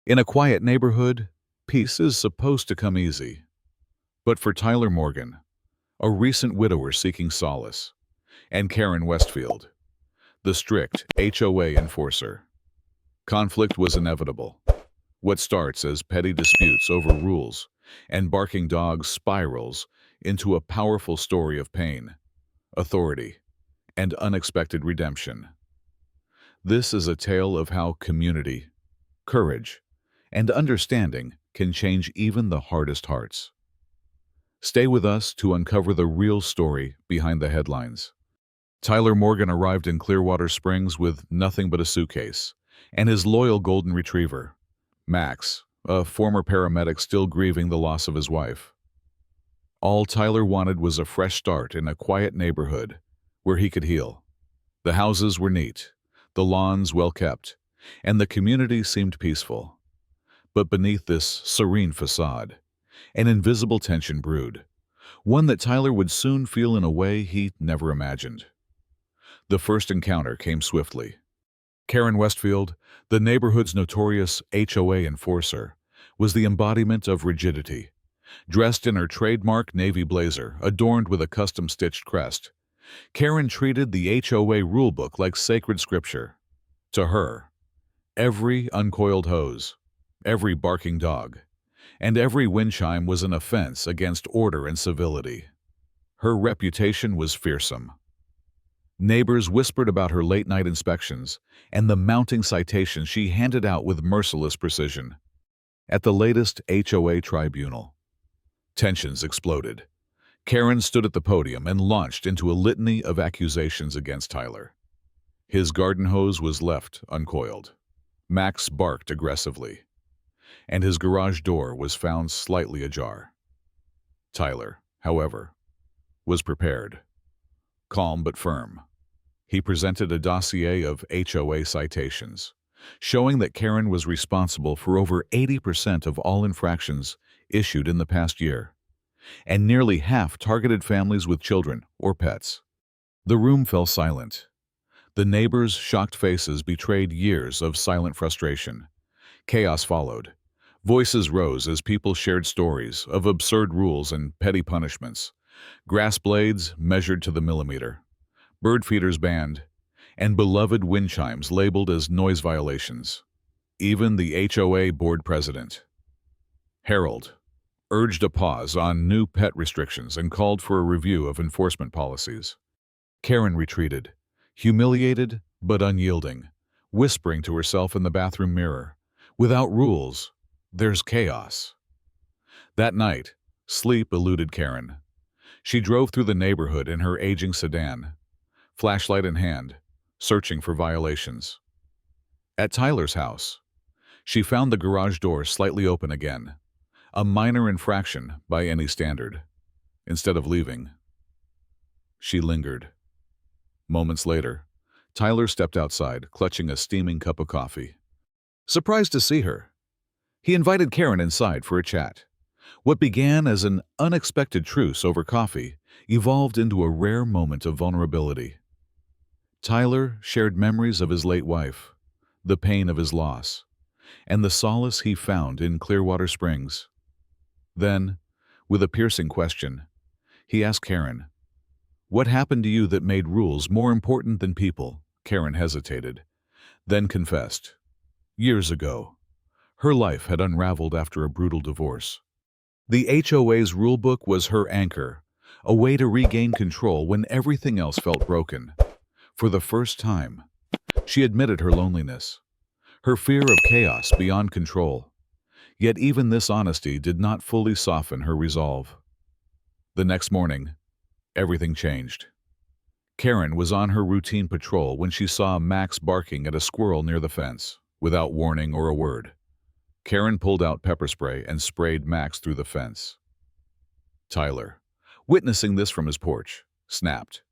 In a quiet neighborhood, peace is supposed to come easy. But for Tyler Morgan, a recent widower seeking solace, and Karen Westfield, the strict HOA enforcer, conflict was inevitable. What starts as petty disputes over rules and barking dogs spirals into a powerful story of pain, authority, and unexpected redemption. This is a tale of how community, courage, and understanding can change even the hardest hearts. Stay with us to uncover the real story behind the headlines. Tyler Morgan arrived in Clearwater Springs with nothing but a suitcase and his loyal golden retriever, Max, a former paramedic still grieving the loss of his wife. All Tyler wanted was a fresh start in a quiet neighborhood where he could heal. The houses were neat, the lawns well kept, and the community seemed peaceful. But beneath this serene facade, an invisible tension brewed, one that Tyler would soon feel in a way he never imagined. The first encounter came swiftly. Karen Westfield, the neighborhood's notorious HOA enforcer, was the embodiment of rigidity. Dressed in her trademark navy blazer, adorned with a custom-stitched crest, Karen treated the HOA rulebook like sacred scripture. To her, every uncoiled hose, every barking dog, and every wind chime was an offense against order and civility. Her reputation was fearsome. Neighbors whispered about her late-night inspections and the mounting citations she handed out with merciless precision. At the latest HOA tribunal, tensions exploded. Karen stood at the podium and launched into a litany of accusations against Tyler. His garden hose was left uncoiled. Max barked aggressively, and his garage door was found slightly ajar. Tyler, however, was prepared. Calm but firm, he presented a dossier of HOA citations, showing that Karen was responsible for over 80% of all infractions issued in the past year, and nearly half targeted families with children or pets. The room fell silent. The neighbors' shocked faces betrayed years of silent frustration. Chaos followed. Voices rose as people shared stories of absurd rules and petty punishments. Grass blades measured to the millimeter, bird feeders banned, and beloved wind chimes labeled as noise violations. Even the HOA board president, Harold, urged a pause on new pet restrictions and called for a review of enforcement policies. Karen retreated, humiliated but unyielding, whispering to herself in the bathroom mirror, "Without rules, there's chaos." That night, sleep eluded Karen. She drove through the neighborhood in her aging sedan, flashlight in hand, searching for violations. At Tyler's house, she found the garage door slightly open again, a minor infraction by any standard. Instead of leaving, she lingered. Moments later, Tyler stepped outside, clutching a steaming cup of coffee. Surprised to see her, he invited Karen inside for a chat. What began as an unexpected truce over coffee evolved into a rare moment of vulnerability. Tyler shared memories of his late wife, the pain of his loss, and the solace he found in Clearwater Springs. Then, with a piercing question, he asked Karen, "What happened to you that made rules more important than people?" Karen hesitated, then confessed. Years ago, her life had unraveled after a brutal divorce. The HOA's rulebook was her anchor, a way to regain control when everything else felt broken. For the first time, she admitted her loneliness, her fear of chaos beyond control. Yet even this honesty did not fully soften her resolve. The next morning, everything changed. Karen was on her routine patrol when she saw Max barking at a squirrel near the fence, without warning or a word. Karen pulled out pepper spray and sprayed Max through the fence. Tyler, witnessing this from his porch, snapped.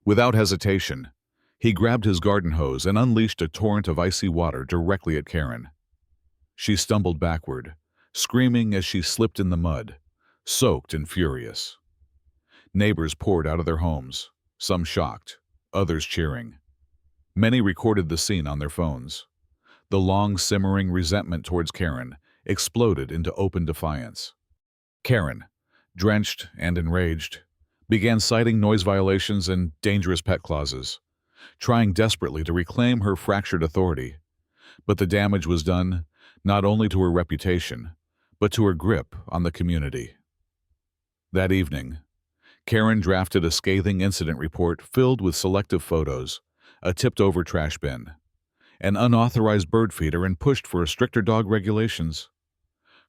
Without hesitation, he grabbed his garden hose and unleashed a torrent of icy water directly at Karen. She stumbled backward, screaming as she slipped in the mud, soaked and furious. Neighbors poured out of their homes, some shocked, others cheering. Many recorded the scene on their phones. The long, simmering resentment towards Karen exploded into open defiance. Karen, drenched and enraged, began citing noise violations and dangerous pet clauses, trying desperately to reclaim her fractured authority. But the damage was done not only to her reputation, but to her grip on the community. That evening, Karen drafted a scathing incident report filled with selective photos, a tipped-over trash bin, an unauthorized bird feeder, and pushed for stricter dog regulations.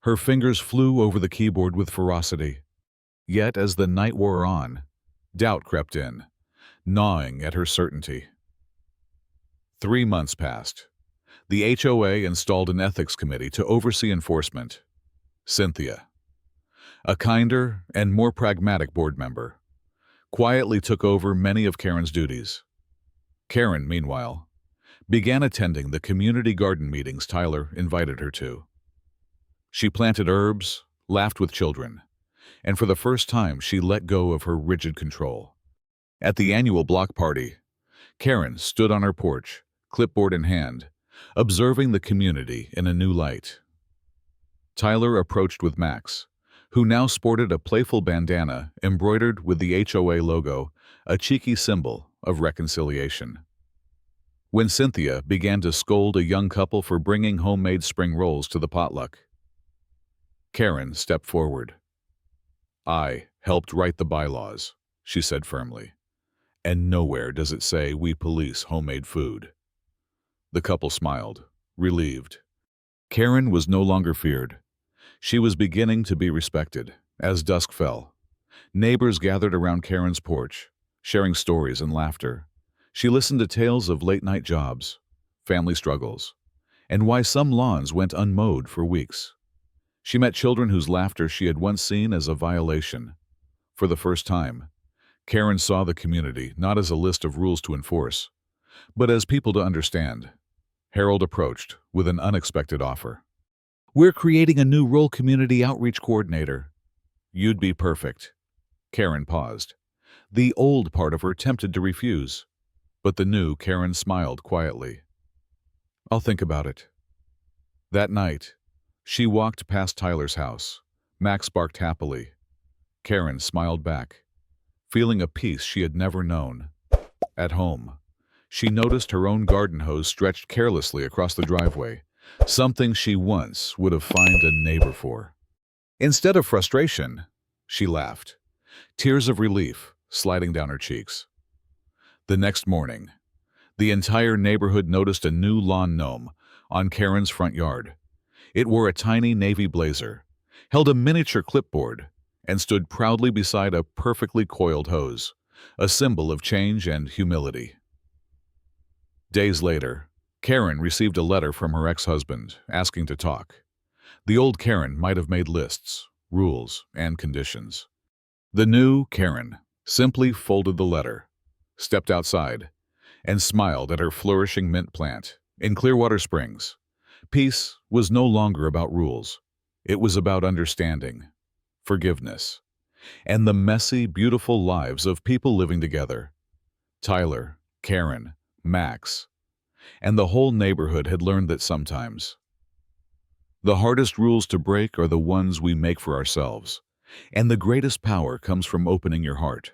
Her fingers flew over the keyboard with ferocity. Yet as the night wore on, doubt crept in, gnawing at her certainty. 3 months passed. The HOA installed an ethics committee to oversee enforcement. Cynthia, a kinder and more pragmatic board member, quietly took over many of Karen's duties. Karen, meanwhile, began attending the community garden meetings Tyler invited her to. She planted herbs, laughed with children, and for the first time she let go of her rigid control. At the annual block party, Karen stood on her porch, clipboard in hand, observing the community in a new light. Tyler approached with Max, who now sported a playful bandana embroidered with the HOA logo, a cheeky symbol of reconciliation. When Cynthia began to scold a young couple for bringing homemade spring rolls to the potluck, Karen stepped forward. "I helped write the bylaws," she said firmly, "and nowhere does it say we police homemade food." The couple smiled, relieved. Karen was no longer feared. She was beginning to be respected. As dusk fell, neighbors gathered around Karen's porch, sharing stories and laughter. She listened to tales of late-night jobs, family struggles, and why some lawns went unmowed for weeks. She met children whose laughter she had once seen as a violation. For the first time, Karen saw the community not as a list of rules to enforce, but as people to understand. Harold approached with an unexpected offer. "We're creating a new role, community outreach coordinator." "You'd be perfect." Karen paused. The old part of her tempted to refuse, but the new Karen smiled quietly. "I'll think about it." That night, she walked past Tyler's house. Max barked happily. Karen smiled back, feeling a peace she had never known. At home, she noticed her own garden hose stretched carelessly across the driveway, something she once would have fined a neighbor for. Instead of frustration, she laughed, tears of relief sliding down her cheeks. The next morning, the entire neighborhood noticed a new lawn gnome on Karen's front yard. It wore a tiny navy blazer, held a miniature clipboard, and stood proudly beside a perfectly coiled hose, a symbol of change and humility. Days later, Karen received a letter from her ex-husband asking to talk. The old Karen might have made lists, rules, and conditions. The new Karen simply folded the letter, stepped outside, and smiled at her flourishing mint plant in Clearwater Springs. Peace was no longer about rules. It was about understanding, forgiveness, and the messy, beautiful lives of people living together. Tyler, Karen, Max, and the whole neighborhood had learned that sometimes the hardest rules to break are the ones we make for ourselves, and the greatest power comes from opening your heart.